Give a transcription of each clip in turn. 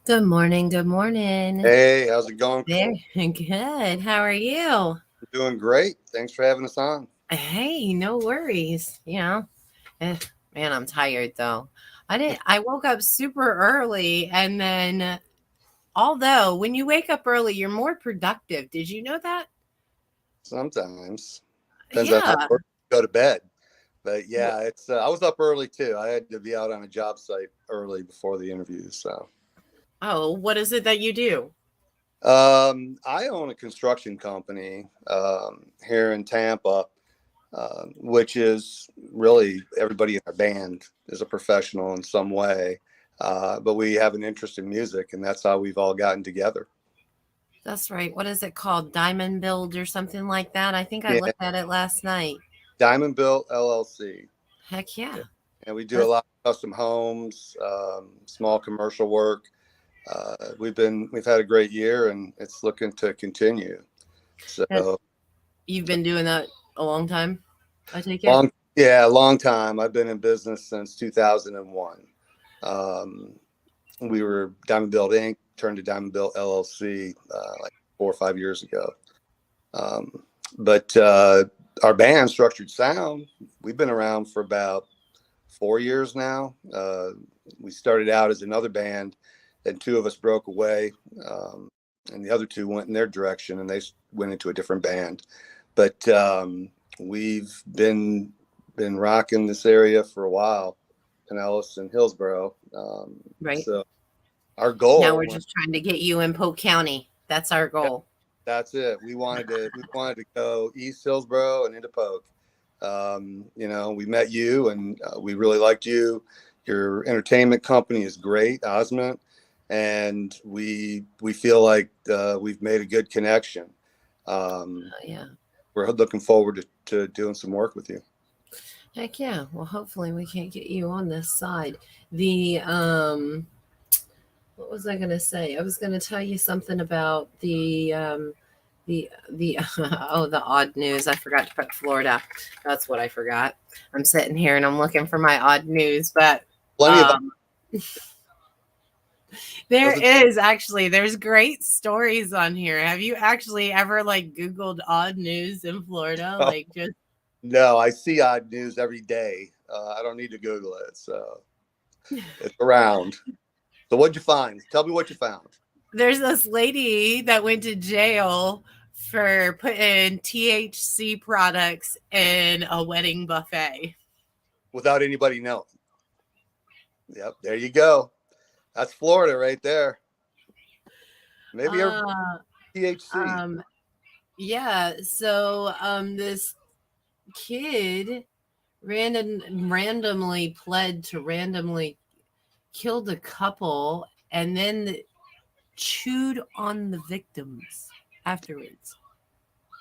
Good morning. Good morning. Hey, how's it going, There. Cole? Good. How are you? Doing great. Thanks for having us on. Hey, no worries. Eh, man, I'm tired though. I woke up super early and then although when you wake up early, you're more productive. Did you know that? Sometimes depends on how Yeah. early you go to bed. But Wh- yeah, it's. I was up early too. I had to be out on a job site early before the interview. So, Oh, what is it that you do? I own a construction company here in Tampa, which is really everybody in our band is a professional in some way. But we have an interest in music, and that's how we've all gotten together. That's right. What is it called? Diamond Build or something like that? I think I Yeah, looked at it last night. Diamond Built LLC. Heck yeah. And we do a That's lot of custom homes, small commercial work. We've had a great year, and it's looking to continue. that So you've been doing that a long time, I take it. long, yeah, long time. I've been in business since 2001. Um, we were Diamond Build Inc. turned to Diamond Build LLC like 4 or 5 years ago. Um, but our band, Structured Sound, we've been around for about 4 years now. We started out as another band, and two of us broke away, and the other two went in their direction, and they went into a different band. But we've been rocking this area for a while, Pinellas and Hillsborough. Right. So our Now goal, we're just trying to get you in Polk County. That's our goal. that's it. We wanted to go East Hillsborough and into Polk. We met you, and we really liked you. Your entertainment company is great, Osment, and we feel like we've made a good connection. Um, Yeah. we're looking forward to doing some work with you. Heck yeah. Well, hopefully we can't get you on this side. The what was I gonna say? I was gonna tell you something about the oh, the odd news. I forgot to put Florida. That's what I forgot. I'm sitting here and I'm looking for my odd news, but Plenty of um there doesn't. is actually there's great stories on here. Have you actually ever like Googled odd news in Florida? Like just No, I see odd news every day. I don't need to Google it, so it's around. So what'd you find? Tell me what you found there's this lady that went to jail for putting THC products in a wedding buffet. without anybody knowing. Yep, there you go. That's Florida right there. Maybe everybody Uh, THC. um, yeah. So, this kid randomly pled to randomly killed a couple and then chewed on the victims afterwards.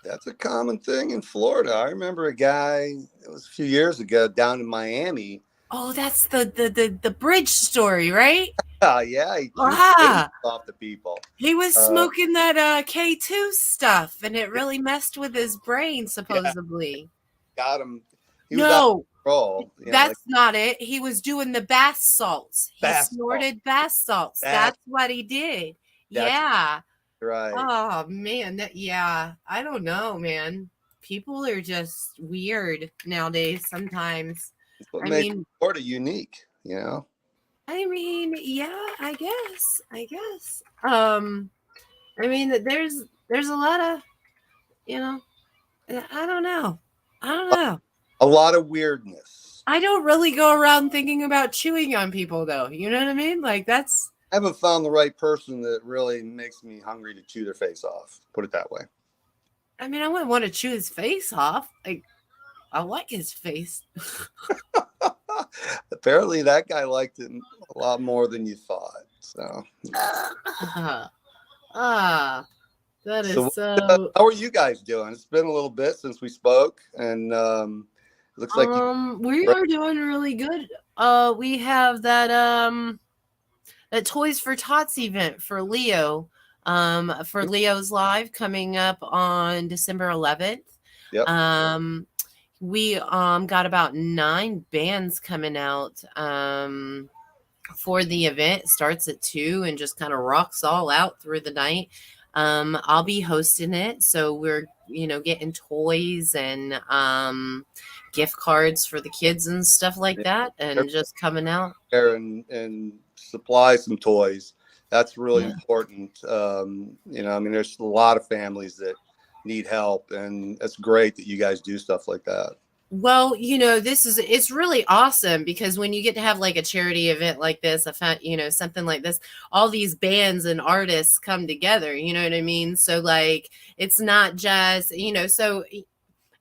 That's a common thing in Florida. I remember a guy, it was a few years ago down in Miami. Oh, that's the bridge story, right? Yeah, he chewed faces Ah, off the people. he was Uh, smoking that K2 stuff and it yeah, really messed with his brain, yeah, supposedly. got him. He was out of No, control. Like that's not it. He was doing the bath salts. He basketball. snorted bath salts. That's That's what he did. that's Yeah. right. Oh man, yeah. I don't know, man. People are just weird nowadays sometimes. It's what I makes mean, Florida unique. yeah, I guess. I guess. I mean, there's a lot of, you know, I don't know. I don't know. A lot of weirdness. I don't really go around thinking about chewing on people though. You know what I mean? Like that's I haven't found the right person that really makes me hungry to chew their face off. Put it that way. I mean, I wouldn't want to chew his face off. Like I like his face. Apparently, that guy liked it a lot more than you thought. So, Ah, ah, that is so so. how are you guys doing? It's been a little bit since we spoke, and it looks like you. We are doing really good. We have that Toys for Tots event for Leo. For Leo's Live coming up on December 11th. Yep. Um, we got about 9 bands coming out. for the event. It starts at 2 and just kind of rocks all out through the night. I'll be hosting it, so we're getting toys and gift cards for the kids and stuff like that, and just coming out. There and supply some toys. That's really Yeah. important. I mean, there's a lot of families that need help, and it's great that you guys do stuff like that. Well, it's really awesome because when you get to have like a charity event like this, something like this, all these bands and artists come together, you know what I mean? So like it's not just, so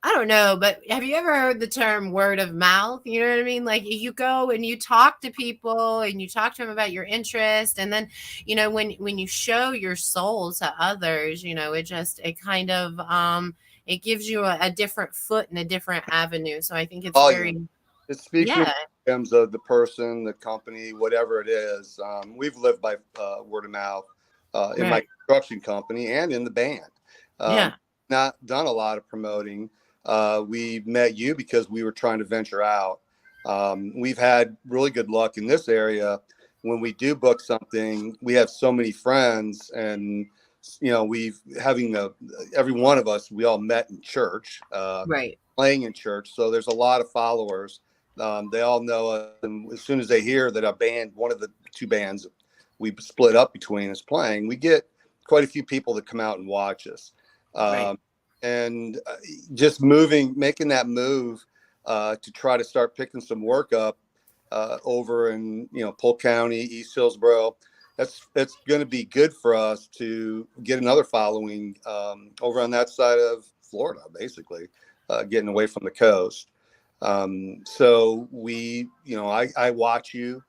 I don't know, but have you ever heard the term word of mouth? You know what I mean? Like you go and you talk to people and you talk to them about your interest. And then, when you show your soul to others, it kind of, it gives you a different foot and a different avenue. So I think it's Volume. very, It speaks yeah, volumes of the person, the company, whatever it is. We've lived by word of mouth in my right. construction company and in the band. Um, Yeah, Not done a lot of promoting. We met you because we were trying to venture out. We've had really good luck in this area. When we do book something, we have so many friends, and we've having every one of us, we all met in church, right, playing in church. So there's a lot of followers. They all know us, and as soon as they hear that a band, one of the two bands we split up between, is playing, we get quite a few people that come out and watch us. right. Um, and just making that move to try to start picking some work up over in Polk County, East Hillsboro. That's going to be good for us to get another following over on that side of Florida, basically getting away from the coast. So I watch you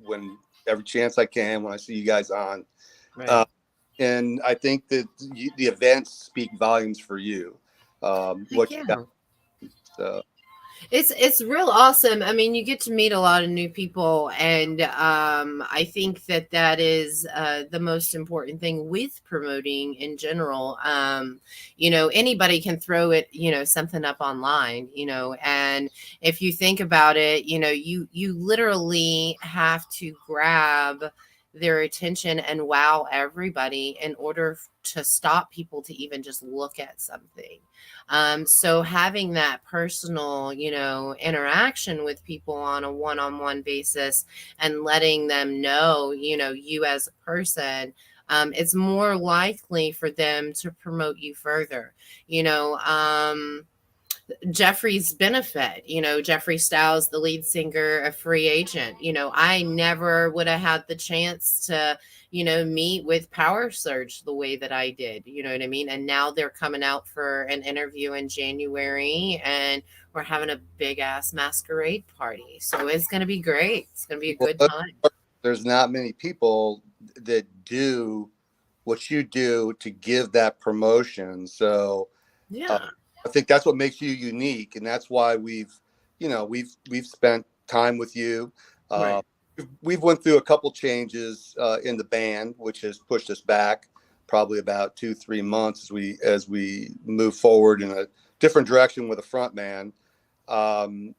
when every chance I can when I see you guys on. Uh, Right. and I think that the events speak volumes for you. Heck What you got. yeah. So, It's real awesome. I mean, you get to meet a lot of new people, and I think that is the most important thing with promoting in general. Anybody can throw it, something up online, and if you think about it, you literally have to grab their attention and wow everybody in order to stop people to even just look at something. So having that personal, interaction with people on a one-on-one basis and letting them know, you as a person, it's more likely for them to promote you further. You know, Jeffrey's benefit, Jeffrey Styles, the lead singer of Free Agent. I never would have had the chance to, meet with Power Surge the way that I did. You know what I mean? And now they're coming out for an interview in January, and we're having a big ass masquerade party. So it's going to be great. It's going to be a good well, time. there's not many people that do what you do to give that promotion. So uh, Yeah. I think that's what makes you unique, and that's why we've spent time with you. Uh, Right. we've went through a couple changes in the band, which has pushed us back probably about 2-3 months as we move forward in a different direction with a front man.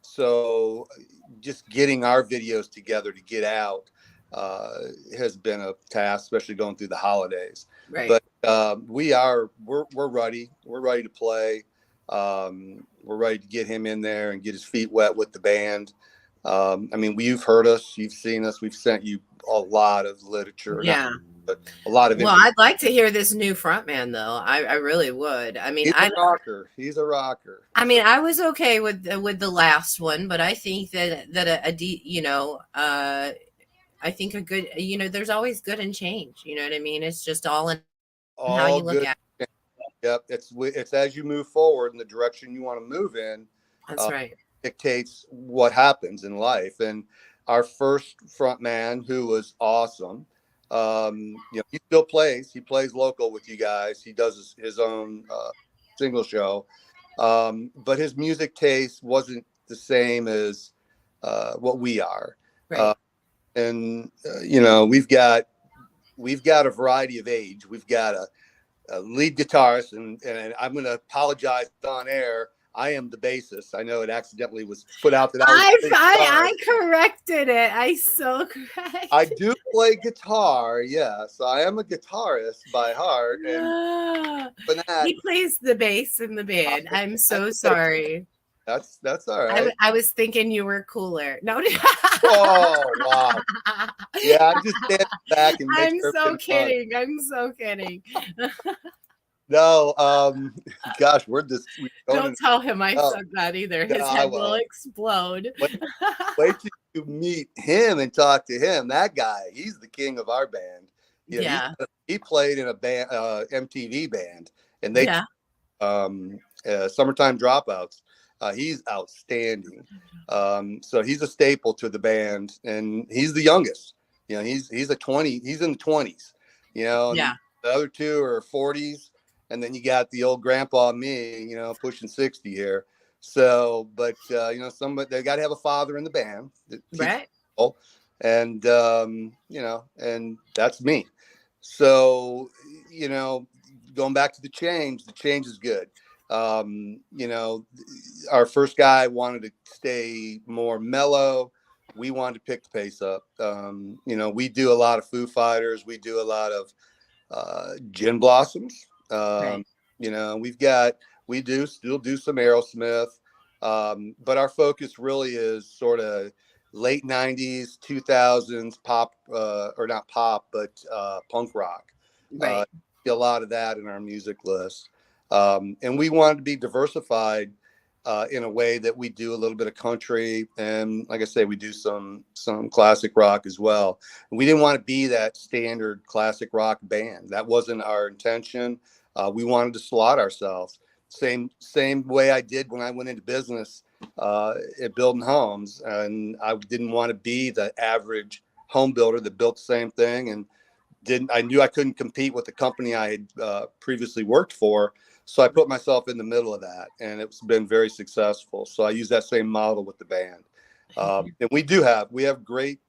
So just getting our videos together to get out uh, has been a task, especially going through the holidays. Right. But we're ready. We're ready to play. We're ready to get him in there and get his feet wet with the band. I mean, you've heard us, you've seen us. We've sent you a lot of literature, not Yeah. but a lot of Well, information. I'd like to hear this new frontman though. I really would. I mean, He's a rocker. He's a rocker. So I was okay with the last one, but I think that I think a good, there's always good and change. You know what I mean? It's just all in how all you look good. at it. Yep, it's as you move forward in the direction you want to move in, That's uh, right. dictates what happens in life. And our first front man, who was awesome, he still plays. He plays local with you guys. He does his own single show, but his music taste wasn't the same as what we are. Uh, Right. and we've got a variety of age. We've got a lead guitarist, and I'm going to apologize on air. I am the bassist. I know it accidentally was put out that I was I the guitar. I, I corrected it. I so I corrected. do play guitar, yes. I am a guitarist by heart, and Ah, for that, he plays the bass in the I, band. I'm I so play. sorry. That's all right. I was thinking you were cooler. No, Oh wow, yeah. I just stand back and make I'm sure so everything's fun. kidding. I'm so kidding. No, gosh, we're going Don't in. tell him I Oh, said that either. no, His I head will won't. explode. Wait, wait till you meet him and talk to him. That guy, he's the king of our band. You know, Yeah. he played in a band, MTV band, and they Yeah. Summertime Dropouts. He's outstanding. So he's a staple to the band, and he's the youngest. You know, he's a 20. He's in the 20s. You know, and Yeah. the other two are 40s, and then you got the old grandpa me. You know, pushing 60 here. So, but you know, somebody they got to have a father in the band that keeps it Right. cool. And you know, and that's me. So, you know, going back to the change is good. You know, our first guy wanted to stay more mellow. We wanted to pick the pace up. You know, we do a lot of Foo Fighters. We do a lot of Gin Blossoms. Right. You know, we do still do some Aerosmith, but our focus really is sort of late '90s, 2000s pop, or not pop, but punk rock. Uh, Right. a lot of that in our music list, and we wanted to be diversified. In a way that we do a little bit of country, and like I say, we do some classic rock as well. We didn't want to be that standard classic rock band. That wasn't our intention. We wanted to slot ourselves. Same way I did when I went into business at building homes, and I didn't want to be the average home builder that built the same thing and didn't. I knew I couldn't compete with the company I had previously worked for, so I put myself in the middle of that, and it's been very successful. So I use that same model with the band, and we have great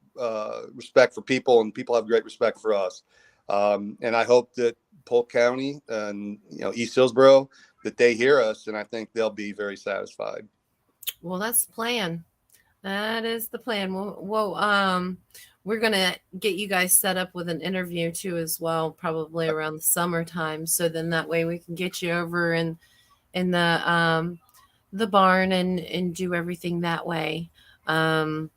respect for people, and people have great respect for us. And I hope that Polk County and East Hillsboro that they hear us, and I think they'll be very satisfied. Well, that's the plan. That is the plan. We're gonna get you guys set up with an interview too, as well, probably around the summertime. So then that way we can get you over in the barn and do everything that way. Um,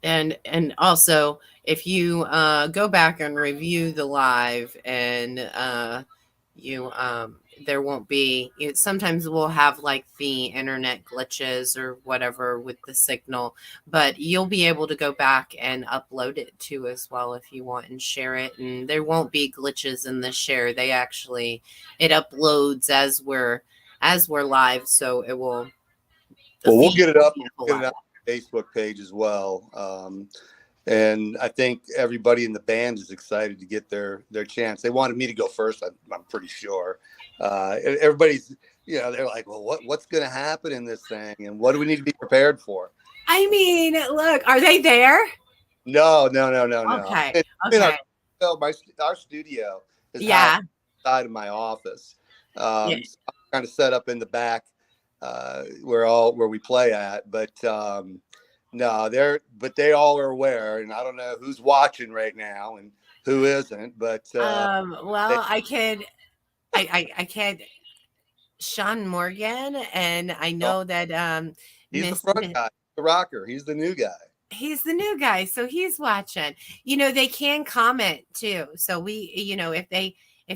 and also if you go back and review the live and you there won't be sometimes we'll have like the internet glitches or whatever with the signal, but you'll be able to go back and upload it too as well if you want and share it, and there won't be glitches in the share. They actually it uploads as we're live, so it will the Well, we'll feed get it will up. handle We'll get it all on the Facebook page as well. And I think everybody in the band is excited to get their chance. They wanted me to go first. I'm pretty sure. Everybody's, they're like, well, what's going to happen in this thing, and what do we need to be prepared for? I mean, look, are they there? No, no, no, no, no. Okay. I mean, Okay. our studio is housed Yeah. inside of my office. Yeah. So I'm kind of set up in the back, where we play at, but no, they all are aware, and I don't know who's watching right now and who isn't, but they, Well, I can Sean Morgan, and I no, know that he's the Miss front guy, the rocker. He's the new guy. he's the new guy, so he's watching. They can comment too. So if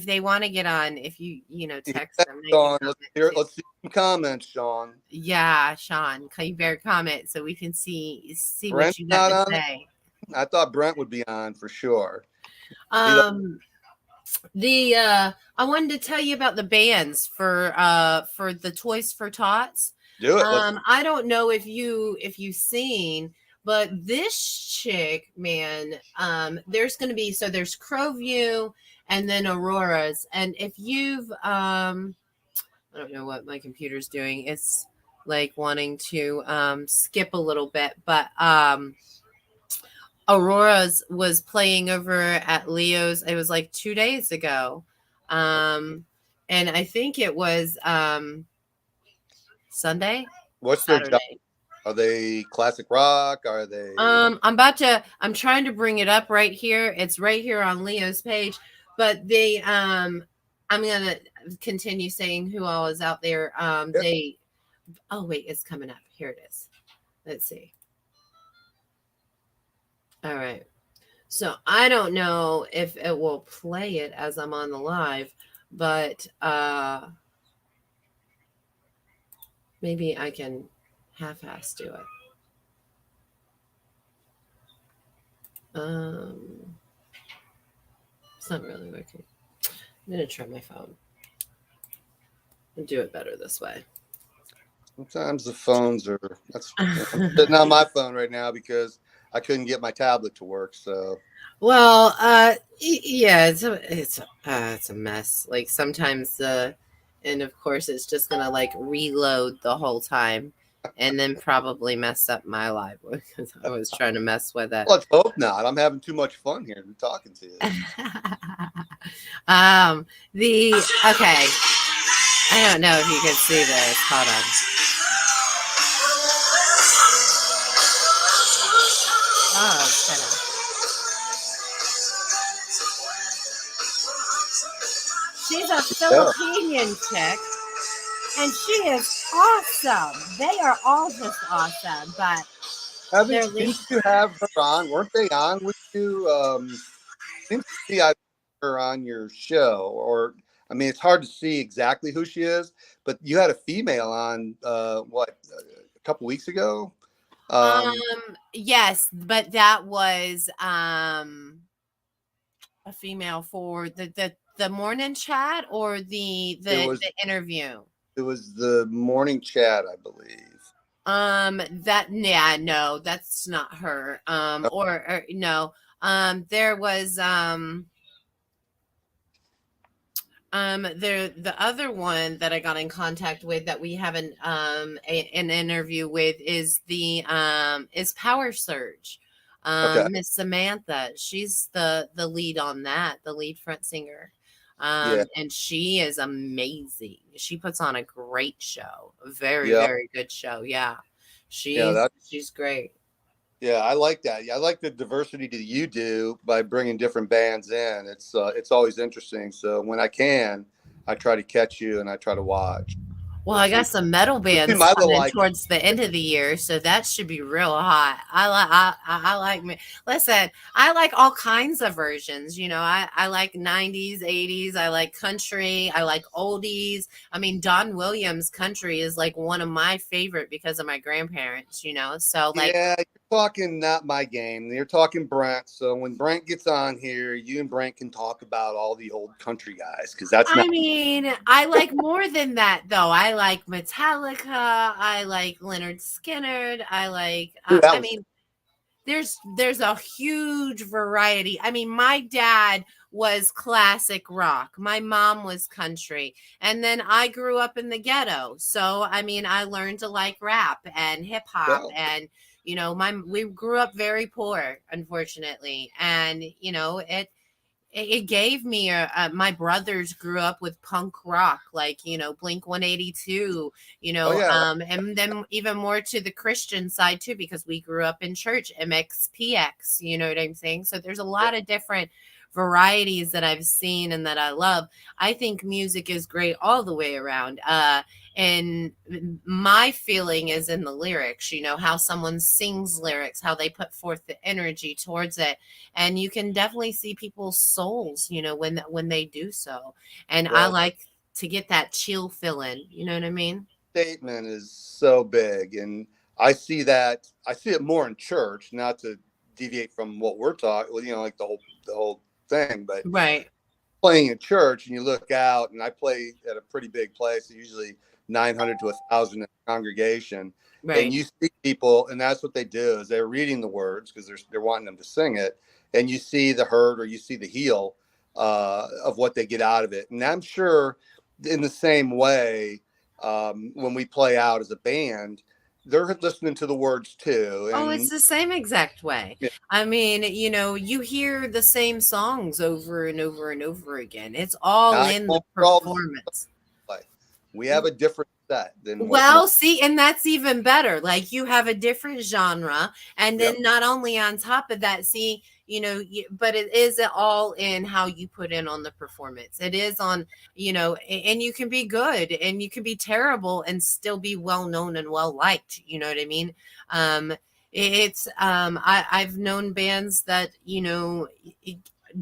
they want to get on, if you Yeah, text them, they can Sean, comment too. let's see some comments, Sean. Yeah, Sean, can you bear comment so we can see what Brent's you got not to on. say? I thought Brent would be on for sure. He Um, the I wanted to tell you about the bands for the Toys for Tots. do it. Let's. I don't know if you've seen, but this chick, man, there's going to be there's Crowview and then Aurora's, and if you've I don't know what my computer's doing. It's like wanting to skip a little bit, but Aurora's was playing over at Leo's. It was like 2 days ago. And I think it was Sunday, What's their job? Saturday. Are they classic rock? Are they? I'm trying to bring it up right here. It's right here on Leo's page, but I'm gonna continue saying who all is out there. Yeah. Oh wait, it's coming up. Here it is. Let's see. All right. So I don't know if it will play it as I'm on the live, but maybe I can half-ass do it. It's not really working. I'm gonna try my phone and do it better this way. Sometimes the phones are. That's. I'm sitting on my phone right now because I couldn't get my tablet to work. So. Well, yeah, it's a mess. Like sometimes and of course it's just gonna like reload the whole time, and then probably mess up my live because I was trying to mess with it. Let's hope not. I'm having too much fun here talking to you. The okay. I don't know if you can see this. Hold on. Oh, it's kind of. She's a Filipinian chick, and she is awesome. They are all just awesome, but Didn't you have her on? Weren't they on with you? Seems to see I her on your show, or I mean, it's hard to see exactly who she is, but you had a female on a couple weeks ago. Yes, but that was a female for the morning chat or the interview. It was the morning chat, I believe. No, that's not her. Or no. There was the other one that I got in contact with that we have an interview with is is Power Surge. Okay. Miss Samantha, she's the lead on that, the lead front singer. Yeah. And she is amazing. She puts on a great show. A very, Yeah. very good show. Yeah. She's great. Yeah, I like that. I like the diversity that you do by bringing different bands in. It's always interesting. So when I can, I try to catch you and I try to watch. Well, I got some metal bands my little coming towards the end of the year, so that should be real hot. I like me. Listen, I like all kinds of versions. You know, I like 90s, 80s. I like country. I like oldies. I mean, Don Williams country is like one of my favorite because of my grandparents. You know, so like yeah, you're talking not my game. You're talking Brent. So when Brent gets on here, you and Brent can talk about all the old country guys because that's not. I mean, I like more than that though. I like Metallica. I like Leonard Skinner. I like. I mean, there's a huge variety. I mean, my dad was classic rock. My mom was country, and then I grew up in the ghetto. So I mean, I learned to like rap and hip hop, and you know, we grew up very poor, unfortunately, and you know it gave me my brothers grew up with punk rock, like, you know, Blink 182, you know, and then even more to the Christian side too, because we grew up in church, MXPX, you know what I'm saying? So there's a lot of different varieties that I've seen and that I love. I think music is great all the way around. And my feeling is in the lyrics, you know, how someone sings lyrics, how they put forth the energy towards it. And you can definitely see people's souls, you know, when they do so. And I like to get that chill feeling, you know what I mean? Statement is so big. And I see it more in church, not to deviate from what we're talking, you know, like the whole thing, but right. Playing in church and you look out, and I play at a pretty big place, usually 900 to 1,000 in a congregation. Right. And you see people, and that's what they do is they're reading the words because they're wanting them to sing it. And you see the hurt or you see the heal of what they get out of it. And I'm sure in the same way, when we play out as a band, they're listening to the words too. And it's the same exact way. Yeah. I mean, you know, you hear the same songs over and over and over again. It's all in the performance. We have a different set than what Well, see, and that's even better. Like you have a different genre, and Yep. then not only on top of that, see, but it is all in how you put in on the performance. It is on, and you can be good and you can be terrible and still be well known and well liked. You know what I mean? I've known bands that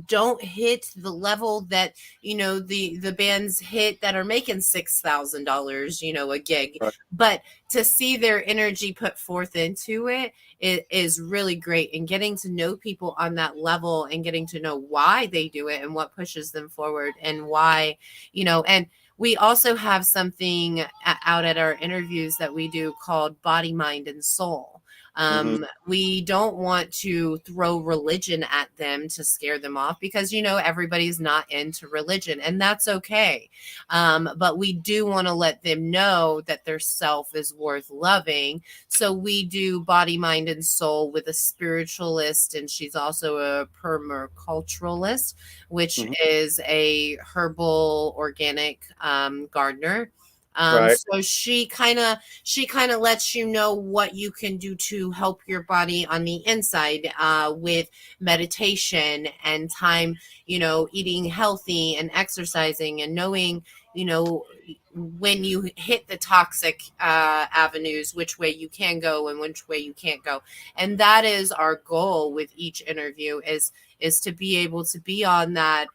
don't hit the level that the bands hit that are making $6,000 a gig, Right. but to see their energy put forth into it is really great, and getting to know people on that level and getting to know why they do it and what pushes them forward and why, and we also have something out at our interviews that we do called body, mind, and soul. Hmm. We don't want to throw religion at them to scare them off, because everybody's not into religion, and that's okay. But we do want to let them know that their self is worth loving. So we do body, mind, and soul with a spiritualist, and she's also a permaculturalist, which Hmm. is a herbal organic gardener. Right. So she kind of lets you know what you can do to help your body on the inside, with meditation and time, eating healthy and exercising and knowing, you know, when you hit the toxic avenues, which way you can go and which way you can't go. And that is our goal with each interview, is to be able to be on that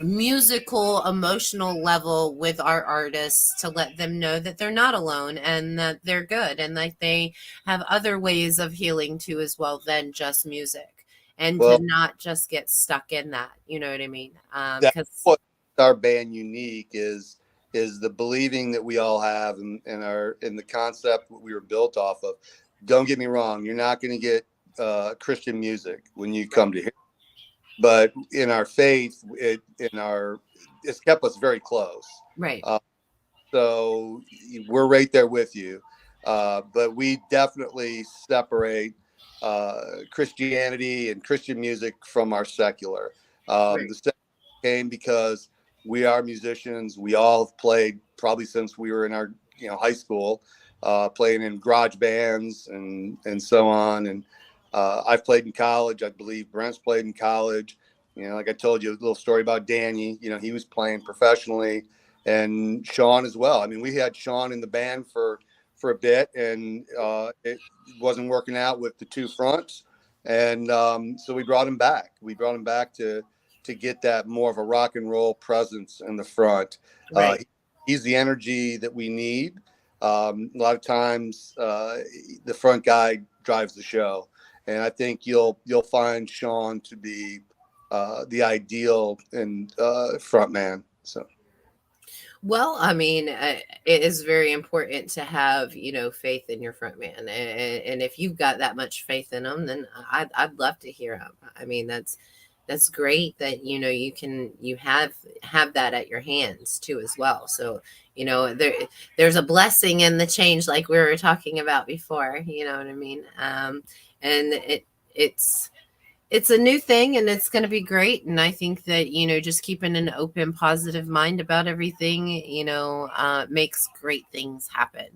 musical emotional level with our artists, to let them know that they're not alone and that they're good and that they have other ways of healing too as well than just music, and to Well, not just get stuck in that, you know what I mean? that's Because what makes our band unique is the believing that we all have in the concept we were built off of. Don't get me wrong, you're not going to get Christian music when you come to here, but in our faith, it's kept us very close. right, Uh, so we're right there with you, but we definitely separate Christianity and Christian music from our secular. right, The secular came because we are musicians. We all have played probably since we were in our high school, playing in garage bands and so on. And I've played in college. I believe Brent's played in college. Like I told you a little story about Danny. He was playing professionally, and Sean as well. I mean, we had Sean in the band for a bit, and it wasn't working out with the two fronts, and so we brought him back. We brought him back to get that more of a rock and roll presence in the front. Uh, right. he's the energy that we need. A lot of times, the front guy drives the show, and I think you'll find Sean to be the ideal and front man. So Well, I mean, it is very important to have, faith in your front man. And if you've got that much faith in them, then I'd love to hear them. I mean, that's great that, you have that at your hands too, as well. So, there's a blessing in the change, like we were talking about before, you know what I mean? And it's a new thing, and it's going to be great, and I think that just keeping an open positive mind about everything makes great things happen.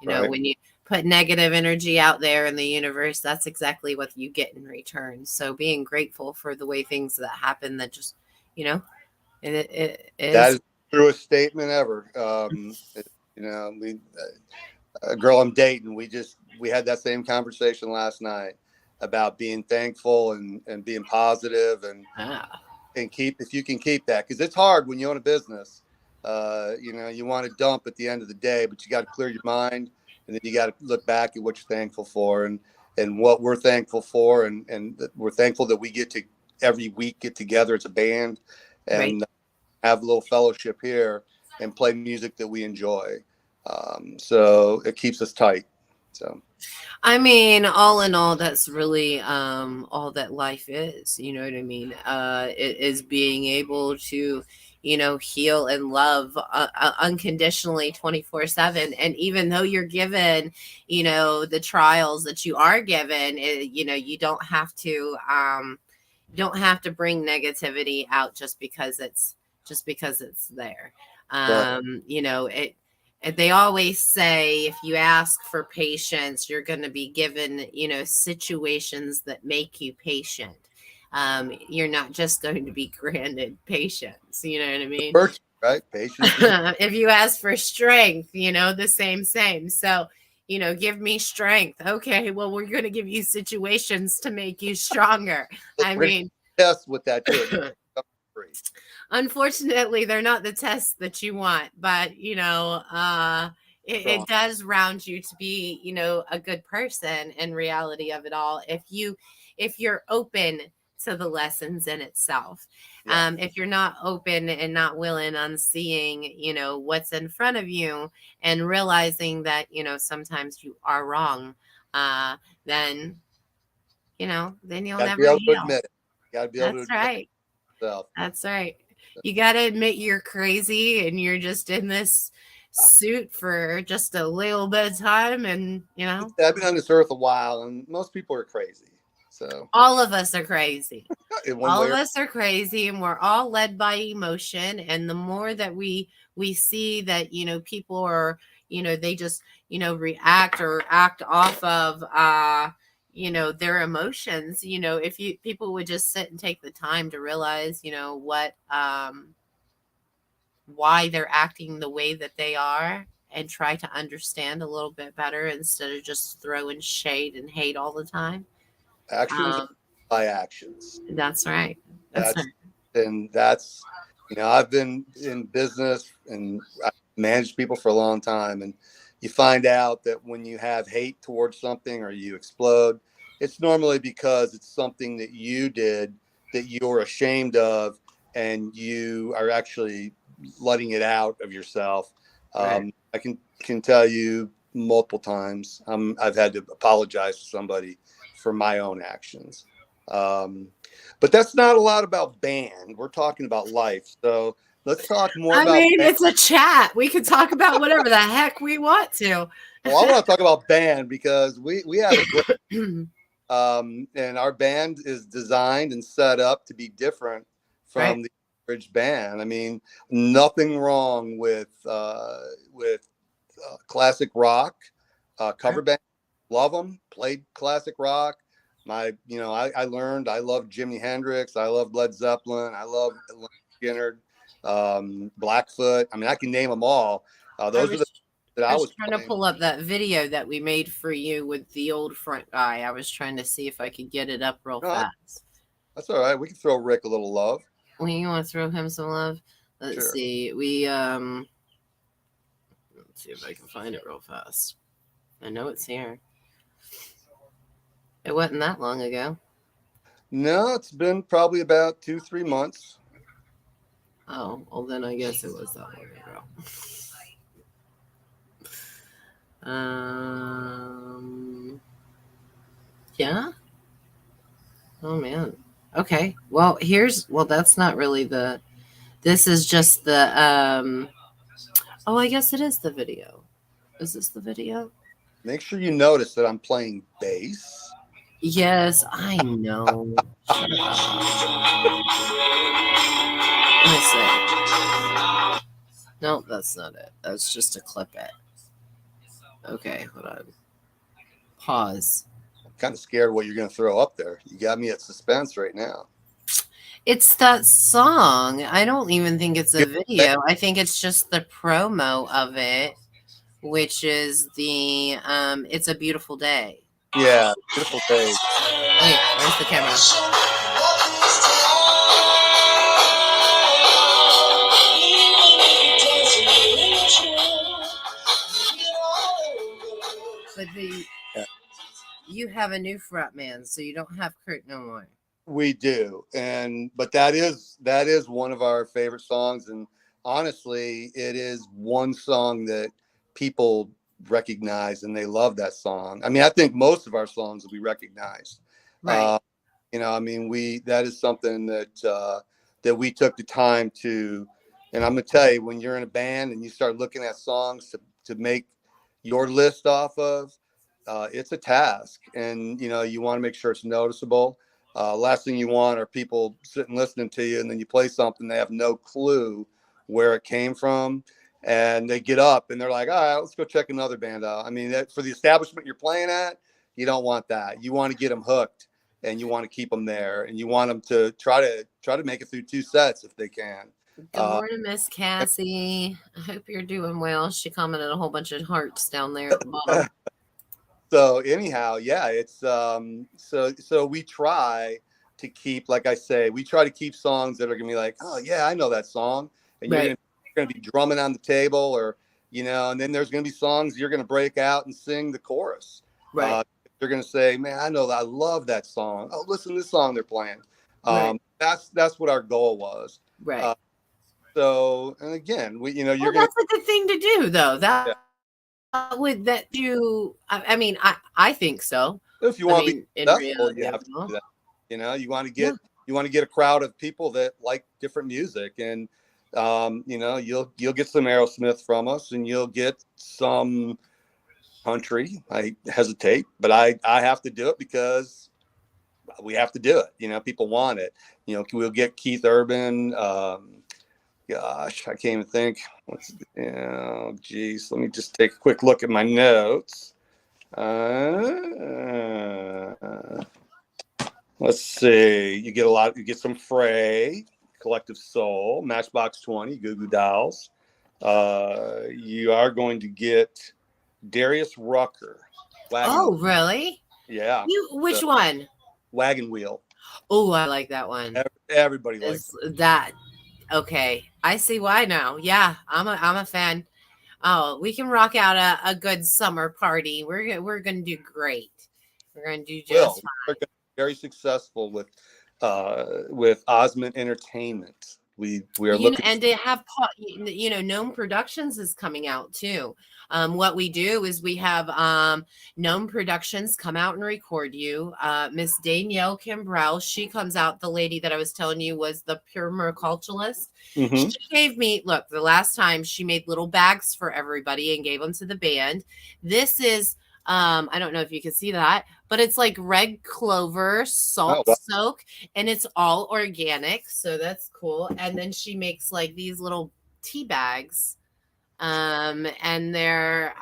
right. When you put negative energy out there in the universe, that's exactly what you get in return. So being grateful for the way things that happen, that just you know it That is. is the truest statement ever. We a girl I'm dating, we had that same conversation last night about being thankful and being positive Ah, and keep if you can keep that, because it's hard when you own a business. You want to dump at the end of the day, but you got to clear your mind, and then you got to look back at what you're thankful for and what we're thankful for, and we're thankful that we get to every week get together as a band right. and have a little fellowship here and play music that we enjoy. So it keeps us tight. So I mean, all in all, that's really all that life is. You know what I mean? It is being able to, heal and love unconditionally 24/7. And even though you're given, the trials that you are given, you don't have to bring negativity out just because it's there. Right. You know, they always say if you ask for patience, you're going to be given, you know, situations that make you patient. You're not just going to be granted patience. You know what I mean? Virtue, right? Patience is If you ask for strength, you know, the same. So, you know, give me strength. Okay, well, we're going to give you situations to make you stronger. I we're gonna mean, test with that too. Free. unfortunately, they're not the tests that you want, but you know, Strong. it does round you to be, you know, a good person in reality of it all. If you're open to the lessons in itself, Yeah. if you're not open and not willing on seeing, you know, what's in front of you and realizing that, you know, sometimes you are wrong, then you know, then you'll Got to be never able to heal. admit it. Got to be able to That's admit right. it yourself. That's right. You got to admit you're crazy and you're just in this suit for just a little bit of time. And, you know, I've been on this earth a while, and most people are crazy. So, all of us are crazy. in one All way of or us are crazy and we're all led by emotion. And the more that we see that, you know, people are, you know, they just, you know, react or act off of, you know, their emotions, you know, if you people would just sit and take the time to realize, you know, what why they're acting the way that they are and try to understand a little bit better instead of just throwing shade and hate all the time. actions Um, by actions. that's right. That's right. That's that's I've been in business and I've managed people for a long time, and you find out that when you have hate towards something or you explode, it's normally because it's something that you did that you're ashamed of, and you are actually letting it out of yourself. Right. I can tell you multiple times I've had to apologize to somebody for my own actions. Um, but that's not a lot about band. We're talking about life. So let's talk more I about mean, band. it's a chat. We can talk about whatever the heck we want to. Well, I want to talk about band because we have a great and our band is designed and set up to be different Right. from the average band. I mean, nothing wrong with classic rock cover band. Love them. Played classic rock. I learned. I love Jimi Hendrix. I love Led Zeppelin. I love Skinner, Blackfoot. I mean, I can name them all. I Those are the was that I I was was trying to playing. pull up that video that we made for you with the old front guy. I was trying to see if I could get it up real No, fast. that's all right. We can throw Rick a little love. Well, you want to throw him some love? Let's Sure. see. Let's see if I can find it real fast. I know it's here. It wasn't that long ago. No, it's been probably about 2, 3 months. Oh, well then I guess it was that long ago. Yeah. Oh man. Okay. Well, that's not really the. This is just the. Oh, I guess it is the video. Is this the video? Make sure you notice that I'm playing bass. Yes, I know. Shut up. Let me see. No, that's not it. That's just to clip it. Okay, hold on. Pause. I'm kind of scared what you're going to throw up there. You got me at suspense right now. It's that song. I don't even think it's a Good. video. I think it's just the promo of it, which is the It's a Beautiful Day. Yeah, beautiful day. Wait, where's the camera? But Yeah, you have a new front man, so you don't have Kurt no more. we do, but that is one of our favorite songs, and honestly, it is one song that people recognize and they love that song. I mean, I think most of our songs will be recognized. Right. Uh, I mean, we that is something that we took the time to, and I'm gonna tell you, when you're in a band and you start looking at songs to make your list off of, it's a task, and you want to make sure it's noticeable. Last thing you want are people sitting listening to you, and then you play something they have no clue where it came from, and they get up and they're like, all right, let's go check another band out. I mean, for the establishment you're playing at, you don't want that. You want to get them hooked, and you want to keep them there, and you want them to try to make it through 2 sets if they can. Good morning, Miss Cassie. I hope you're doing well. She commented a whole bunch of hearts down there at the bottom. So anyhow, yeah, it's so we try to keep, like I say, we try to keep songs that are gonna be like, oh yeah, I know that song, and Right. you're gonna be drumming on the table, or and then there's gonna be songs you're gonna break out and sing the chorus. Right. They're gonna say, man, I know that, I love that song. Oh, listen to this song they're playing. Right. That's what our goal was. Right. So, and again, you're gonna. That's a good thing to do, though. That would that you. I mean, I think so. If you want to be in successful, reality, you have to do that. You want to get a crowd of people that like different music, and you'll get some Aerosmith from us, and you'll get some country. I hesitate, but I have to do it because we have to do it. People want it. We'll get Keith Urban. Gosh, I can't even think. Geez, let me just take a quick look at my notes. Let's see. You get some Frey, Collective Soul, Matchbox 20, Goo Goo Dolls. You are going to get Darius Rucker. Really? Yeah. Which one? Wagon Wheel. Oh, I like that one. Everybody likes that. Okay, I see why now. Yeah, I'm a fan. Oh, we can rock out a good summer party. We're gonna do great. We're gonna do just fine. We're very successful with Osment Entertainment. We are looking, and to have Gnome Productions is coming out too. What we do is we have Gnome Productions come out and record you. Miss Danielle Kimbrell, she comes out. The lady that I was telling you was the permaculturalist. Mm-hmm. She gave me, look, the last time she made little bags for everybody and gave them to the band. This is, I don't know if you can see that, but it's like red clover salt soak, and it's all organic. So that's cool. And then she makes like these little tea bags. And they're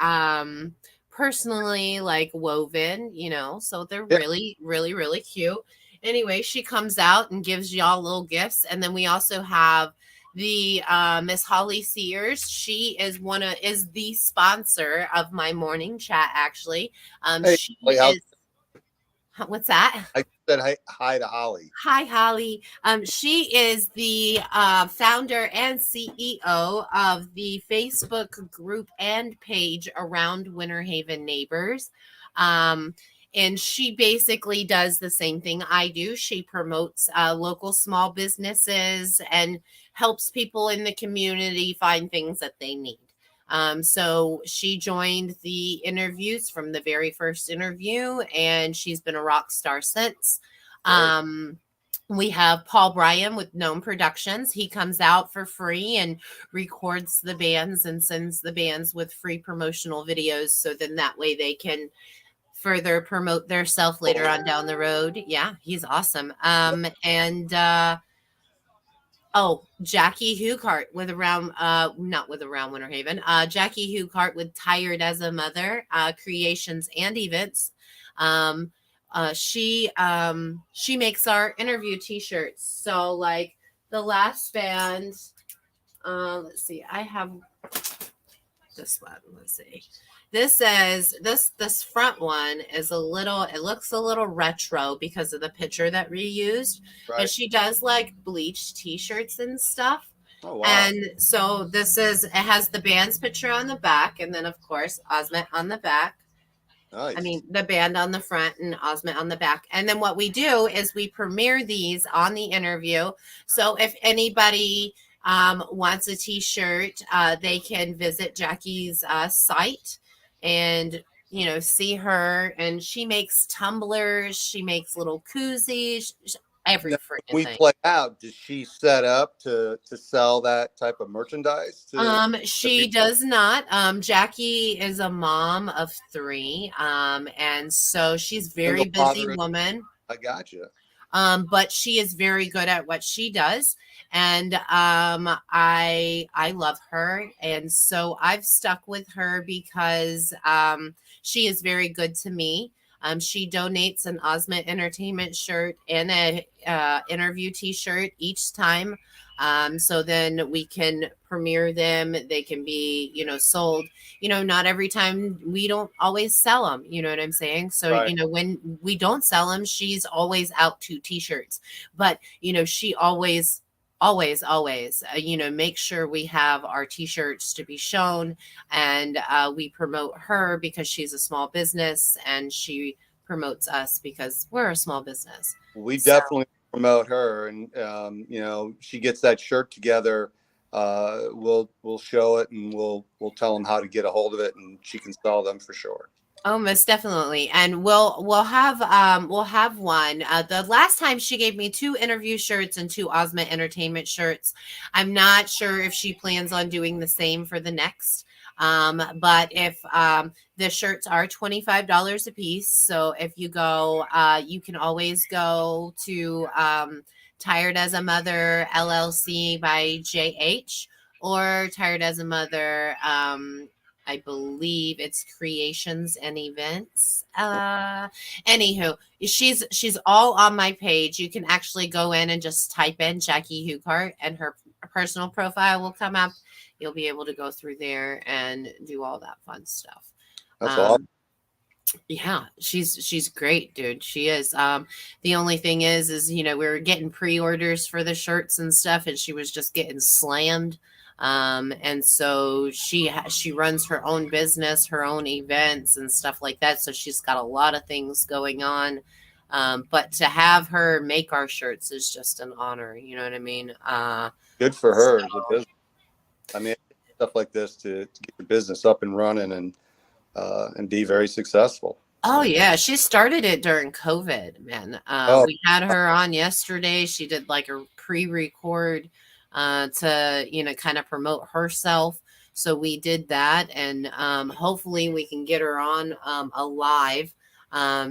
personally like woven, so they're really, really, really cute. Anyway, she comes out and gives y'all little gifts. And then we also have the Miss Holly Sears. She is the sponsor of my morning chat, actually. She is. What's that? I said hi to Holly. Hi, Holly. She is the founder and CEO of the Facebook group and page around Winter Haven Neighbors. And she basically does the same thing I do. She promotes local small businesses and helps people in the community find things that they need. So she joined the interviews from the very first interview, and she's been a rock star since. We have Paul Bryan with Gnome Productions. He comes out for free and records the bands and sends the bands with free promotional videos. So then that way they can further promote their self later on down the road. Yeah, he's awesome. Jackie Hugart with not with Around Winter Haven. Jackie Hugart with Tired as a Mother, Creations and Events. She makes our interview t-shirts. So like the last band, let's see, I have this one. Let's see. This says this front one is it looks a little retro because of the picture that we used. Right. But she does like bleached t-shirts and stuff. Oh, wow. And so it has the band's picture on the back, and then of course Osment on the back. Nice. I mean, the band on the front and Osment on the back. And then what we do is we premiere these on the interview. So if anybody wants a t-shirt, they can visit Jackie's site and see her. And she makes tumblers, she makes little koozies, every freaking we thing. Play out. Does she set up to sell that type of merchandise? She does not. Jackie is a mom of 3, and so she's very busy woman. I gotcha. But she is very good at what she does, and I love her, and so I've stuck with her because she is very good to me. She donates an Osment Entertainment shirt and a interview T-shirt each time. So then we can premiere them. They can be, sold. Not every time, we don't always sell them. You know what I'm saying? So, Right. when we don't sell them, she's always out to T-shirts. But, she always, make sure we have our T-shirts to be shown, and we promote her because she's a small business, and she promotes us because we're a small business. We So, definitely promote her, and she gets that shirt together. We'll show it, and we'll tell them how to get a hold of it, and she can sell them for sure. oh, most definitely, and we'll have one. The last time she gave me two interview shirts and two Osment Entertainment shirts. I'm not sure if she plans on doing the same for the next. But if the shirts are $25 a piece, so if you go, you can always go to Tired as a Mother LLC by JH, or Tired as a Mother. I believe it's creations and events. Anywho, she's all on my page. You can actually go in and just type in Jackie Hugart, and her personal profile will come up. You'll be able to go through there and do all that fun stuff. That's all. Um, yeah, she's great, dude. She is. The only thing is we were getting pre-orders for the shirts and stuff, and she was just getting slammed. And so she runs her own business, her own events and stuff like that. So she's got a lot of things going on. But to have her make our shirts is just an honor. You know what I mean? Good for So her as a business. I mean, stuff like this to get your business up and running and be very successful. Oh yeah, she started it during COVID, man. Oh, We had her on yesterday. She did like a pre-record to kind of promote herself. So we did that, and hopefully we can get her on a live.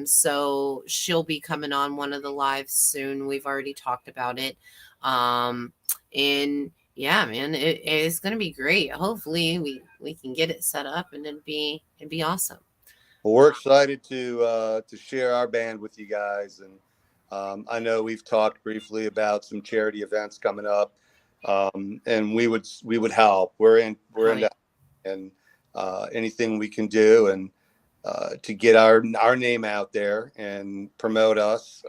So she'll be coming on one of the lives soon. We've already talked about it. And yeah, man, it's gonna be great. Hopefully we can get it set up, and it'd be awesome. well, we're excited to share our band with you guys, and I know we've talked briefly about some charity events coming up, and we would help. We're Oh yeah. into and anything we can do, and to get our name out there and promote us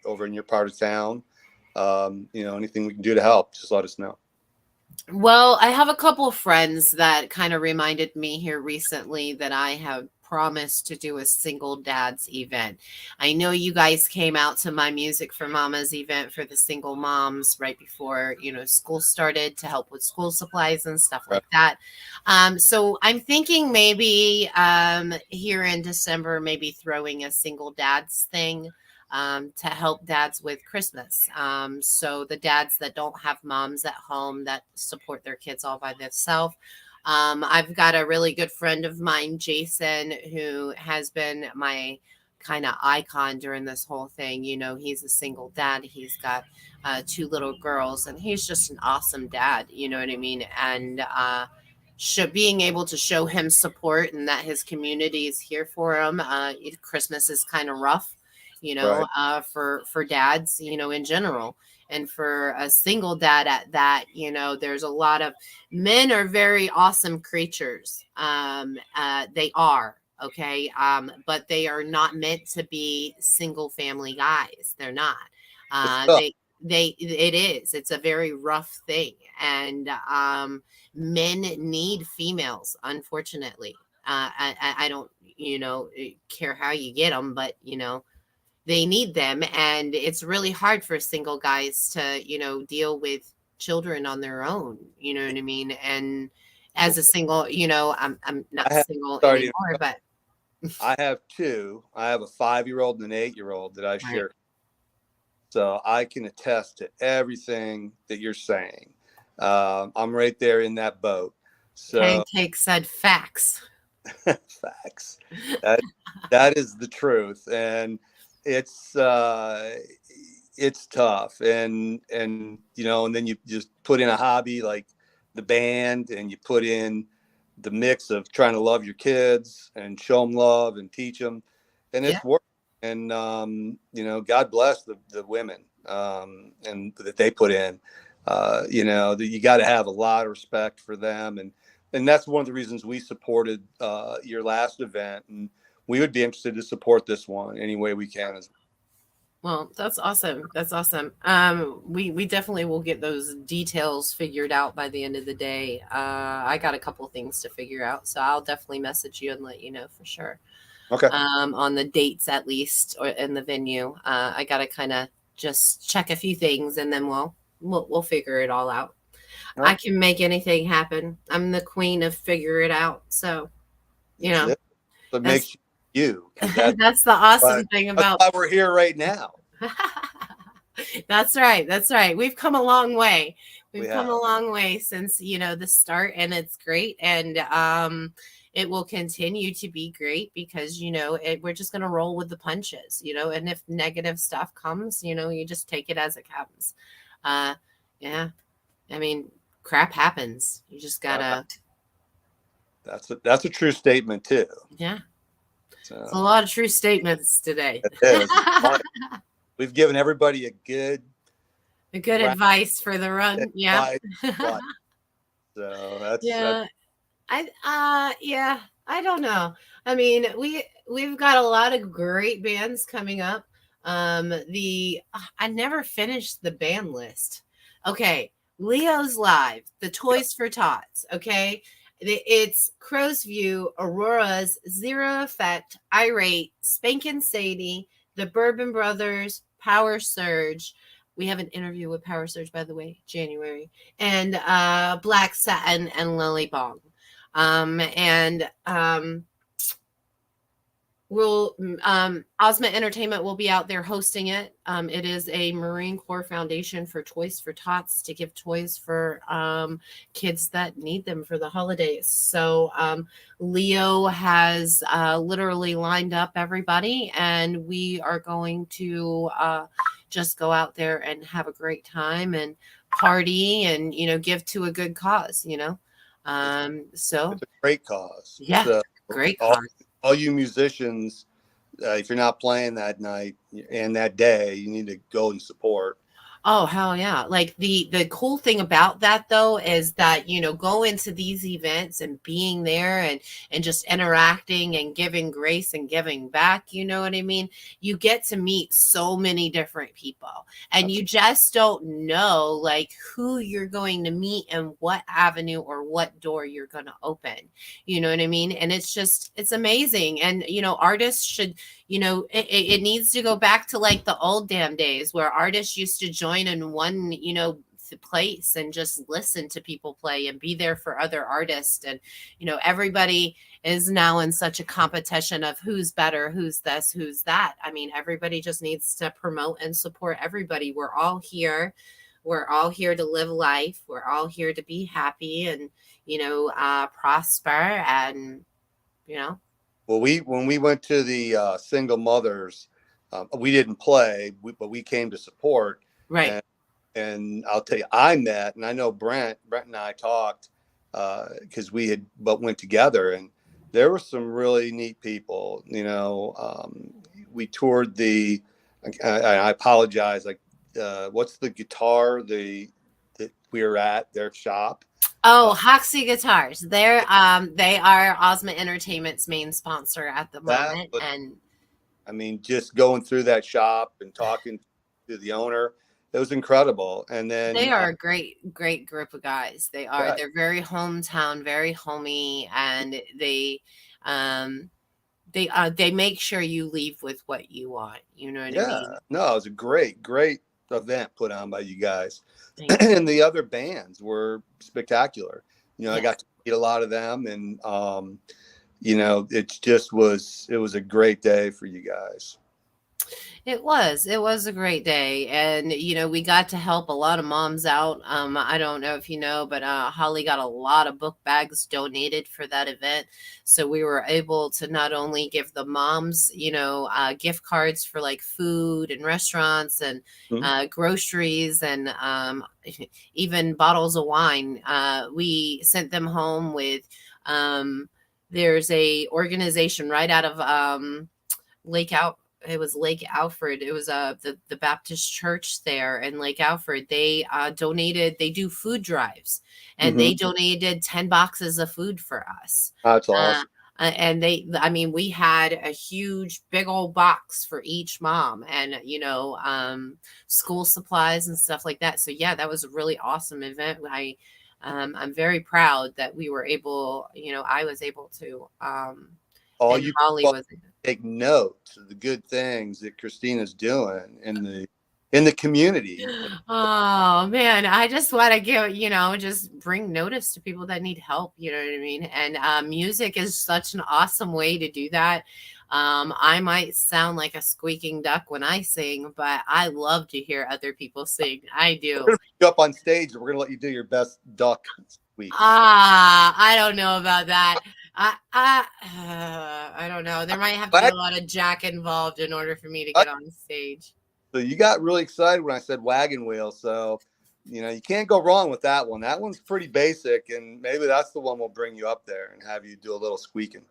over in your part of town. Anything we can do to help, just let us know. Well, I have a couple of friends that kind of reminded me here recently that I have promised to do a single dads event. I know you guys came out to my Music for Mamas event for the single moms right before, school started, to help with school supplies and stuff Right. like that. So I'm thinking maybe here in December, maybe throwing a single dads thing to help dads with Christmas. So the dads that don't have moms at home that support their kids all by themselves. I've got a really good friend of mine, Jason, who has been my kind of icon during this whole thing. He's a single dad. He's got two little girls, and he's just an awesome dad. You know what I mean? And being able to show him support, and that his community is here for him. Christmas is kind of rough, Right. for dads, in general. And for a single dad at that, there's a lot of men are very awesome creatures. They are. Okay. But they are not meant to be single family guys. They're not. It's Uh, tough. they, it is. It's a very rough thing. And men need females, unfortunately. I don't, care how you get them, but, they need them, and it's really hard for single guys to deal with children on their own, you know what I mean. And as a single, I'm I not have single started. anymore, but I have two. I have a 5-year-old and an 8-year-old that I right. share, so I can attest to everything that you're saying. I'm right there in that boat. So Pancake said facts. facts. That that is the truth, and it's it's tough, and you know, and then you just put in a hobby like the band, and you put in the mix of trying to love your kids and show them love and teach them, and Yeah. it's work. And you know, God bless the women, and that they put in. You know, that you got to have a lot of respect for them, and that's one of the reasons we supported your last event, and we would be interested to support this one any way we can as Well, that's awesome. That's awesome. We definitely will get those details figured out by the end of the day. I got a couple things to figure out, so I'll definitely message you and let you know for sure. well. Okay. On the dates at least, or in the venue. I gotta kind of just check a few things, and then we'll figure it all out. All I right. can make anything happen. I'm the queen of figure it out. So you That's know it. What that's makes you, because that's that's the why, awesome thing that's about. why we're here right now. That's right. That's right. We've come a long way. We We've come a have. long way since, the start, and it's great. And it will continue to be great because, we're just going to roll with the punches, and if negative stuff comes, you just take it as it comes. Uh, yeah. I mean, crap happens. You just Uh, gotta, that's a true statement too. yeah. It's a So lot of true statements today. it is. It's fun. We've given everybody a good Good round advice for the run. Yeah. advice. Life. So that's Yeah. Yeah, I don't know. I mean, we've got a lot of great bands coming up. The I never finished the band list. Okay, Leo's Live, the yep. Toys for Tots, okay? It's Crow's View, Aurora's, Zero Effect, Irate, Spankin' Sadie, the Bourbon Brothers, Power Surge. We have an interview with Power Surge, by the way, January, and Black Satin and Lily Bong. And we'll Osment Entertainment will be out there hosting it. It is a Marine Corps Foundation for Toys for Tots to give toys for kids that need them for the holidays. So Leo has literally lined up everybody, and we are going to just go out there and have a great time and party and give to a good cause. So It's a great cause. yeah, So great all cause. all you musicians, if you're not playing that night and that day, you need to go and support. Oh, hell yeah. Like the cool thing about that though is that, go into these events and being there and just interacting and giving grace and giving back, you know what I mean? You get to meet so many different people, and you just don't know like who you're going to meet and what avenue or what door you're going to open. You know what I mean? And it's amazing. And artists should, it needs to go back to like the old damn days where artists used to join in one, place and just listen to people play and be there for other artists. And, everybody is now in such a competition of who's better, who's this, who's that. I mean, everybody just needs to promote and support everybody. We're all here. We're all here to live life. We're all here to be happy and, prosper and, you know, Well, when we went to the single mothers, we didn't play, but we came to support. right. And I'll tell you, I met, and I know Brent and I talked because we had but went together, and there were some really neat people. We toured I apologize. Like, what's the guitar that we were at their shop? Oh, Hoxie Guitars. They are Osment Entertainment's main sponsor at the That moment. was, And I mean, just going through that shop and talking to the owner, it was incredible. And they then, are a great, great group of guys. They are. yeah, They're very hometown, very homey, and they make sure you leave with what you want. You know what I yeah, mean? no, it was a great event put on by you guys. Thank you. And the other bands were spectacular. I Yes. got to meet a lot of them, and it was a great day for you guys. It was a great day. And, we got to help a lot of moms out. I don't know if you know, but Holly got a lot of book bags donated for that event. So we were able to not only give the moms, gift cards for like food and restaurants and Hmm. groceries and even bottles of wine. We sent them home with, um, there's a organization right out of Lake Out. It was Lake Alfred. It was the Baptist church there in Lake Alfred. They donated. They do food drives, and Hmm. they donated 10 boxes of food for us. That's Uh, awesome. and I mean, we had a huge, big old box for each mom, and school supplies and stuff like that. So yeah, that was a really awesome event. I'm very proud that we were able. I was able to, All and you Holly people was. take note of the good things that Christina's doing in the community. Oh man, I just want to give, just bring notice to people that need help. You know what I mean? And music is such an awesome way to do that. I might sound like a squeaking duck when I sing, but I love to hear other people sing. I We're do. gonna put you up on stage and we're gonna let you do your best duck squeak. I don't know about that. I don't know. There might have to be a lot of jack involved in order for me to get on stage. So you got really excited when I said wagon wheel. So, you can't go wrong with that one. That one's pretty basic, and maybe that's the one we'll bring you up there and have you do a little squeaking.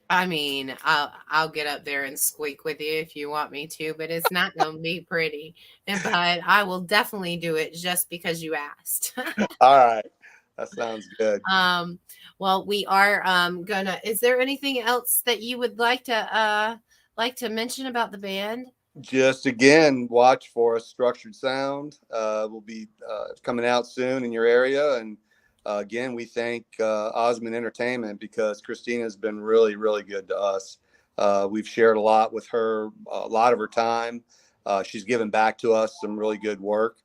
I mean, I'll get up there and squeak with you if you want me to, but it's not gonna be pretty. But I will definitely do it just because you asked. All right. That sounds good. um, well, we are gonna. Is there anything else that you would like to mention about the band? Just again, watch for a structured sound. Will be coming out soon in your area. And again, we thank Osmond Entertainment because Christina's been really, really good to us. We've shared a lot with her, a lot of her time. She's given back to us some really good work.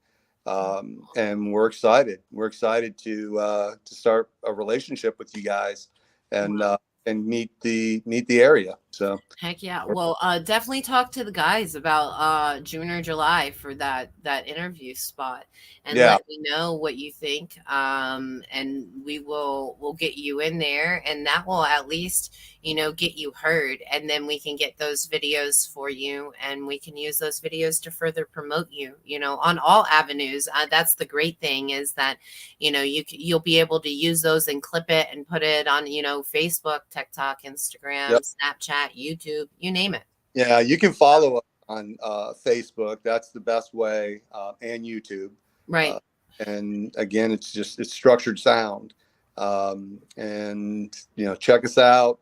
And we're excited. We're excited to start a relationship with you guys and Well, meet the area. So heck yeah. Well, definitely talk to the guys about June or July for that interview spot and yeah, let me know what you think. And we'll get you in there and that will at least, get you heard and then we can get those videos for you and we can use those videos to further promote you, on all avenues. That's the great thing is that you'll be able to use those and clip it and put it on Facebook, TikTok, Instagram, yep. Snapchat, YouTube, you name it. Yeah, you can follow us on Facebook. That's the best way, and YouTube. Uh, Right. and again, it's structured sound. And check us out.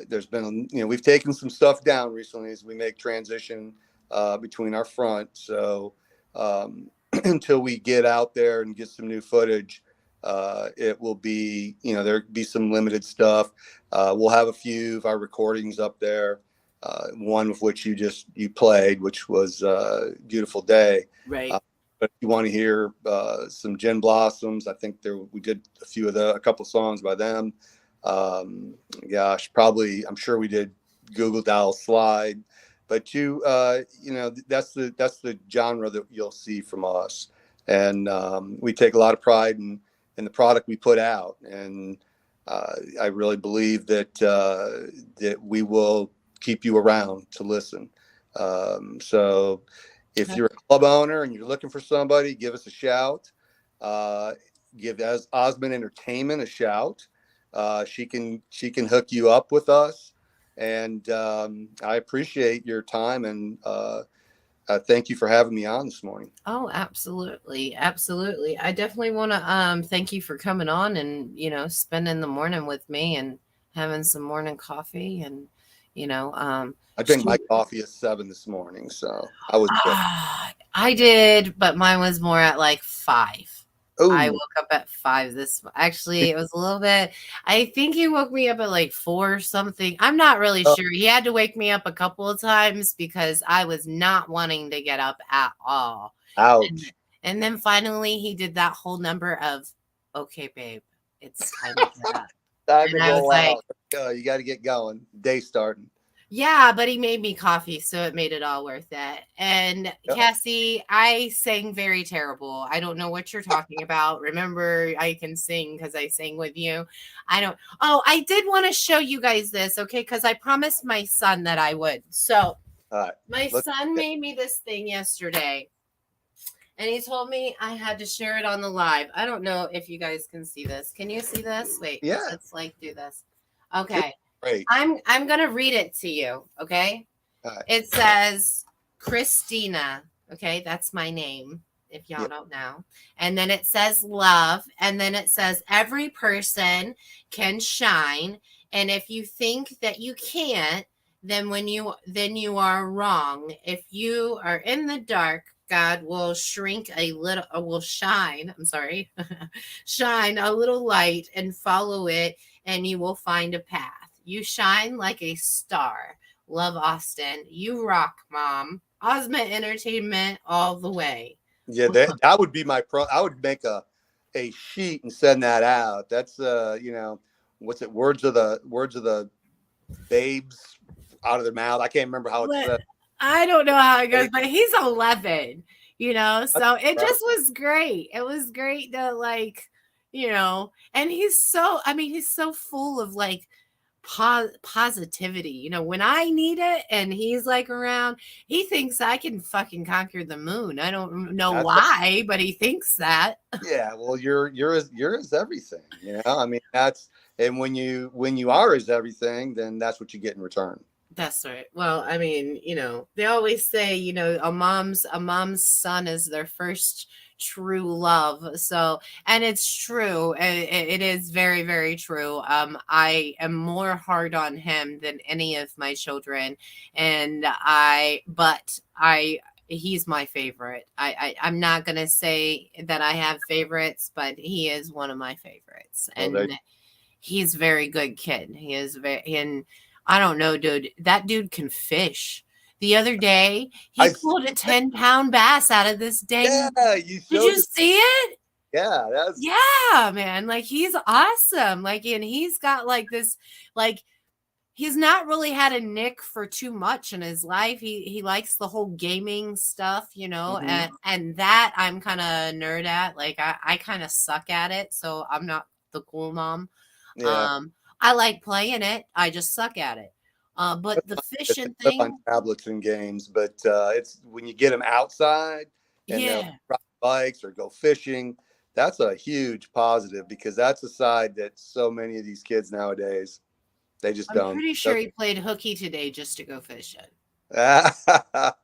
There's been we've taken some stuff down recently as we make transition between our front. So until we get out there and get some new footage, it will be there'll be some limited stuff. We'll have a few of our recordings up there. One of which you played, which was "Beautiful Day." Right. Uh, but if you want to hear some Gin Blossoms, I think we did a couple songs by them. Gosh, probably I'm sure we did Google Dial Slide, but that's the genre that you'll see from us, and we take a lot of pride in the product we put out, and I really believe that we will keep you around to listen. So if you're a club owner and you're looking for somebody, give us a shout. Uh, give Osmond Entertainment a shout. She can hook you up with us, and I appreciate your time and thank you for having me on this morning. Oh, absolutely. Absolutely. I definitely want to thank you for coming on and, spending the morning with me and having some morning coffee and, you know, um I drank my shoot. coffee at 7 this morning, so I was quick. I did, but mine was more at like 5. I Oh, woke up at 5 actually, it was a little bit. I think he woke me up at like 4 or something. I'm not really sure. He had to wake me up a couple of times because I was not wanting to get up at all. And ouch! and then finally he did that whole number of, "Okay, babe, it's time to get up." Time to And I was roll like, out. You got to get going. Day starting. Yeah, but he made me coffee, so it made it all worth it. And Yeah. Cassie, I sang very terrible. I don't know what you're talking about. Remember, I can sing because I sang with you. I don't. Oh, I did want to show you guys this, okay? Because I promised my son that I would. So All right. my Let's. son made me this thing yesterday, and he told me I had to share it on the live. I don't know if you guys can see this. Can you see this? Wait, Yeah. let's like do this. It's Okay. great. I'm gonna read it to you, okay? All right. It says Christina. Okay, that's my name, if y'all Yeah. don't know. And then it says love. And then it says every person can shine. And if you think that you can't, then you are wrong. If you are in the dark, God will shrink a little, will shine. I'm sorry, shine a little light and follow it, and you will find a path. You shine like a star. Love Austin. You rock, Mom. Osment Entertainment all the way. Yeah. That would be my pro. I would make a sheet and send that out. That's what's it? Words of the babes out of their mouth. I can't remember how it's But said. I don't know how it goes, but he's 11, That's so it incredible. just was great. It was great to like, and he's so full of like positivity. When I need it and he's like around, he thinks I can fucking conquer the moon. I don't know That's why, but he thinks that. Yeah, well, you're as everything, I mean, and when you are as everything, then that's what you get in return. That's right. Well, I mean, they always say, a mom's son is their first true love. So, and it's true. It is very, very true. I am more hard on him than any of my children, and he's my favorite. I'm not gonna say that I have favorites, but he is one of my favorites, Well, they and he's a very good kid. He is very, and I don't know, dude. That dude can fish. The other day, I he pulled a 10-pound bass out of this dang. Yeah, you Did showed you it. see it? Yeah, that's Yeah, man. Like he's awesome. Like, and he's got like this, like he's not really had a nick for too much in his life. He likes the whole gaming stuff, hmm and that I'm kind of nerd at. Like I kind of suck at it, so I'm not the cool mom. yeah. Um, I like playing it. I just suck at it. But the It's fishing live on thing, tablets and games, but it's when you get them outside and they'll yeah, ride bikes or go fishing. That's a huge positive because that's a side that so many of these kids nowadays they just I'm don't. pretty sure he played hooky today just to go fishing. Sure.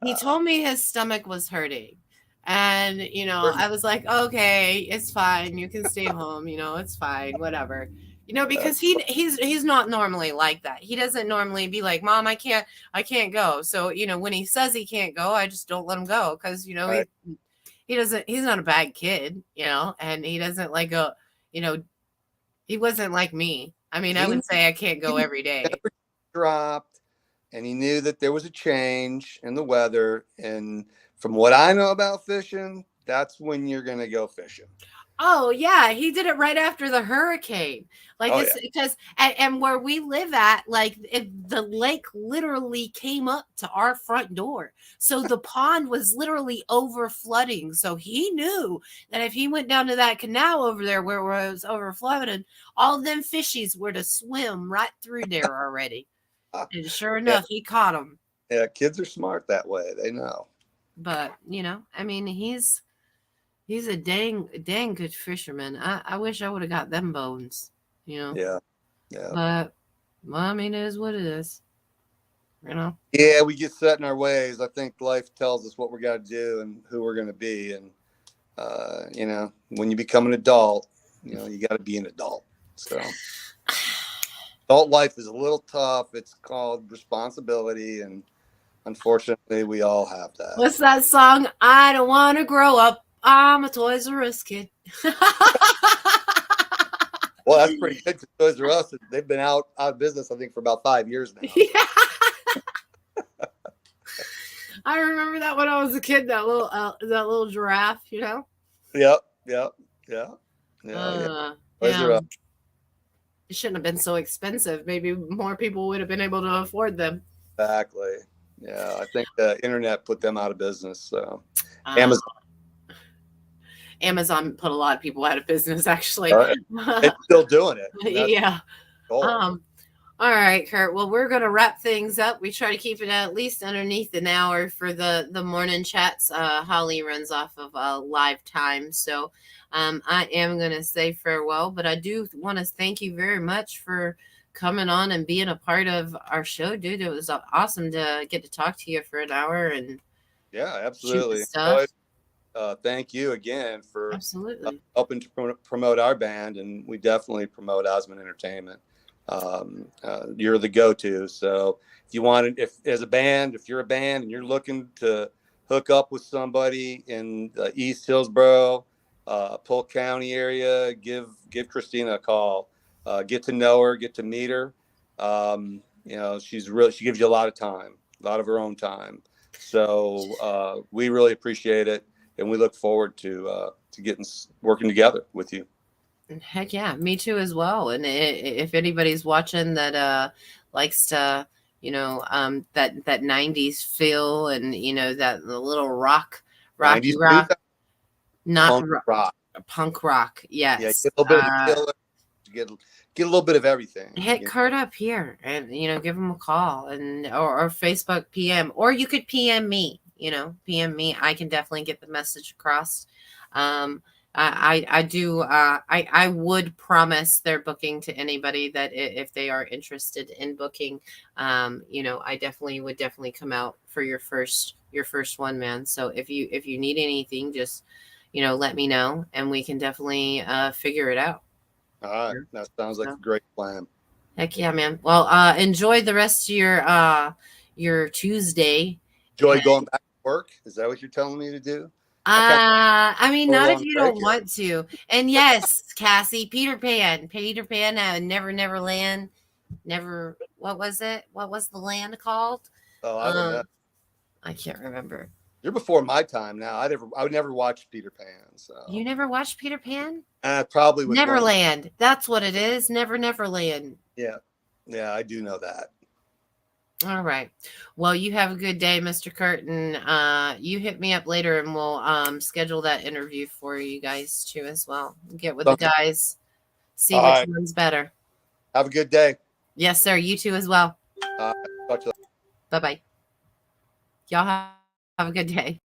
He told me his stomach was hurting. And, I was like, okay, it's fine. You can stay home. It's fine. Whatever. Because he's not normally like that. He doesn't normally be like, Mom, I can't go. So, when he says he can't go, I just don't let him go because, Right. he doesn't, he's not a bad kid, and he doesn't like he wasn't like me. I mean, I He would say I can't go knew every day. dropped, and he knew that there was a change in the weather. And from what I know about fishing, that's when you're gonna go fishing. Oh yeah, he did it right after the hurricane. Like Oh it's yeah. because and where we live at, like the lake literally came up to our front door. So the pond was literally over flooding. So he knew that if he went down to that canal over there where it was over flooded, all them fishies were to swim right through there already. And sure Yeah, enough, he caught them. yeah. Kids are smart that way. They know. But I mean, he's a dang good fisherman. I wish I would have got them bones, you know. Yeah, yeah, But well, I mean, it is what it is, you know. yeah. We get set in our ways. I think life tells us what we got to do and who we're going to be. And when you become an adult, you got to be an adult. So adult life is a little tough. It's called responsibility, and unfortunately, we all have that. What's that song? I don't want to grow up. I'm a Toys R Us kid. Well, that's pretty good. 'Cause Toys R Us, they've been out of business, I think, for about 5 years now. Yeah. I remember that when I was a kid. That little giraffe, you know. Yep, yep, yeah, yeah. Toys Yeah. R Us. It shouldn't have been so expensive. Maybe more people would have been able to afford them. Exactly. Yeah, I think the internet put them out of business. So Uh, Amazon, Amazon put a lot of people out of business, actually. it's still doing it, and that's Yeah. the goal. Um, all right, Kurt. Well, we're going to wrap things up. We try to keep it at least underneath an hour for the morning chats. Holly runs off of live time, so I am going to say farewell. But I do want to thank you very much for coming on and being a part of our show, dude. It was awesome to get to talk to you for an hour and Yeah, shoot the absolutely. stuff. Thank you again for Absolutely. helping to promote our band, and we definitely promote Osment Entertainment. You're the go-to. So if you want it, if as a band, if you're a band and you're looking to hook up with somebody in East Hillsboro, Polk County area, give Christina a call. Get to know her, get to meet her. She gives you a lot of time, a lot of her own time. So we really appreciate it, and we look forward to getting working together with you. Heck yeah, me too as well. And if anybody's watching that likes to, that 90s feel and that the little rocky 90s, rock, not punk rock. punk rock. Yeah, Yes. get a little bit of the Killer, get a little bit of everything. Hit Kurt up here and give him a call and or Facebook PM, or you could PM me. PM me. I can definitely get the message across. I do. I would promise their booking to anybody that if they are interested in booking, I would definitely come out for your first one, man. So if you need anything, just let me know and we can definitely figure it out. All right, that sounds like a great plan. Heck yeah, man. Well, enjoy the rest of your Tuesday. Enjoy going back to work. Is that what you're telling me to do? I mean, not if long you break don't here. want to. And yes, Cassie, Peter Pan, Never Land, never. What was it? What was the land called? Oh, I don't know. I can't remember. You're before my time now. I would never watch Peter Pan. So You never watched Peter Pan? I probably would. Neverland. That's what it is. Neverland. Yeah, I do know that. All right. Well, you have a good day, Mr. Curtin. You hit me up later and we'll schedule that interview for you guys too as well. Get with the guys, see which one's better. Have a good day. Yes, sir. You too as well. Talk to you later. Bye-bye. Y'all have a good day.